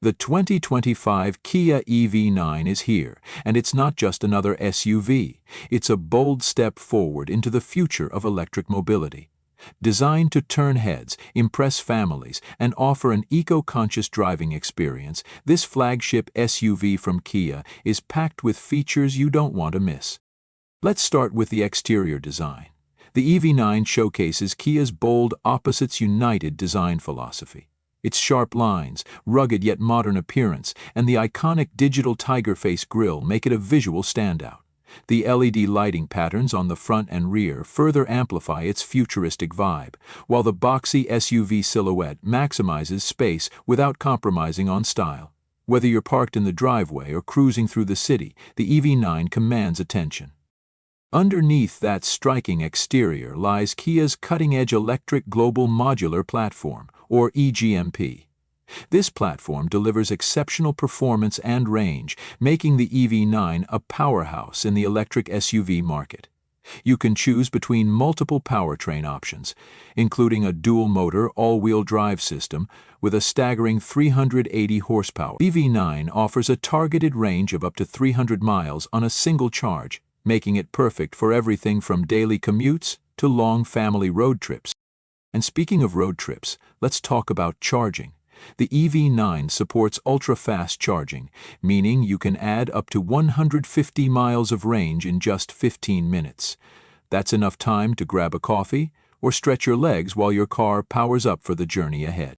The 2025 Kia EV9 is here, and it's not just another SUV. It's a bold step forward into the future of electric mobility. Designed to turn heads, impress families, and offer an eco-conscious driving experience, this flagship SUV from Kia is packed with features you don't want to miss. Let's start with the exterior design. The EV9 showcases Kia's bold opposites united design philosophy. Its sharp lines, rugged yet modern appearance, and the iconic digital tiger face grille make it a visual standout. The LED lighting patterns on the front and rear further amplify its futuristic vibe, while the boxy SUV silhouette maximizes space without compromising on style. Whether you're parked in the driveway or cruising through the city, the EV9 commands attention. Underneath that striking exterior lies Kia's cutting-edge electric global modular platform, or EGMP. This platform delivers exceptional performance and range, making the EV9 a powerhouse in the electric SUV market. You can choose between multiple powertrain options, including a dual-motor all-wheel drive system with a staggering 380 horsepower. EV9 offers a targeted range of up to 300 miles on a single charge, making it perfect for everything from daily commutes to long family road trips. And speaking of road trips, let's talk about charging. The EV9 supports ultra-fast charging, meaning you can add up to 150 miles of range in just 15 minutes. That's enough time to grab a coffee or stretch your legs while your car powers up for the journey ahead.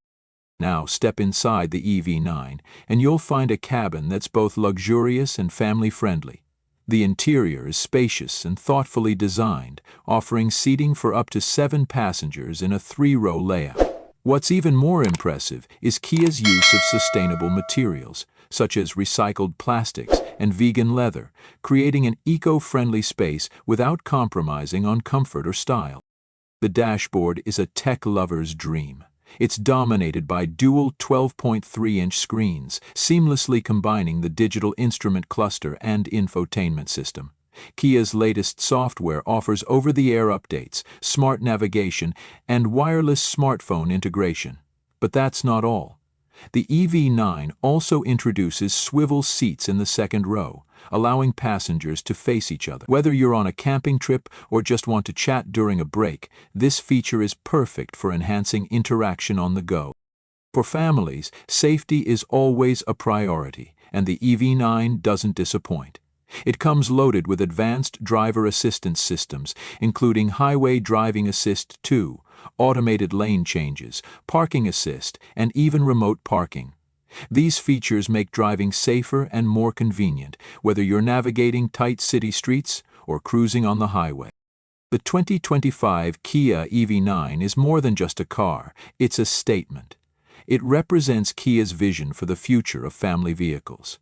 Now step inside the EV9 and you'll find a cabin that's both luxurious and family-friendly. The interior is spacious and thoughtfully designed, offering seating for up to 7 passengers in a 3-row layout. What's even more impressive is Kia's use of sustainable materials, such as recycled plastics and vegan leather, creating an eco-friendly space without compromising on comfort or style. The dashboard is a tech lover's dream. It's dominated by dual 12.3-inch screens, seamlessly combining the digital instrument cluster and infotainment system. Kia's latest software offers over-the-air updates, smart navigation, and wireless smartphone integration. But that's not all. The EV9 also introduces swivel seats in the second row, allowing passengers to face each other. Whether you're on a camping trip or just want to chat during a break, this feature is perfect for enhancing interaction on the go. For families, safety is always a priority, and the EV9 doesn't disappoint. It comes loaded with advanced driver assistance systems, including Highway Driving Assist 2, automated lane changes, parking assist, and even remote parking. These features make driving safer and more convenient, whether you're navigating tight city streets or cruising on the highway. The 2025 Kia EV9 is more than just a car, it's a statement. It represents Kia's vision for the future of family vehicles.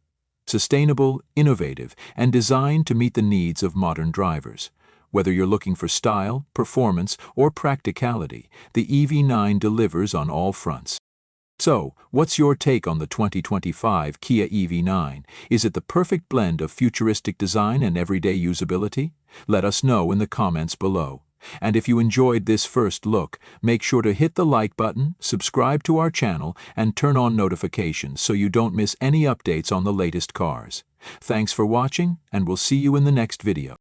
Sustainable, innovative, and designed to meet the needs of modern drivers. Whether you're looking for style, performance, or practicality, the EV9 delivers on all fronts. So, what's your take on the 2025 Kia EV9? Is it the perfect blend of futuristic design and everyday usability? Let us know in the comments below. And if you enjoyed this first look, make sure to hit the like button, subscribe to our channel, and turn on notifications so you don't miss any updates on the latest cars. Thanks for watching, and we'll see you in the next video.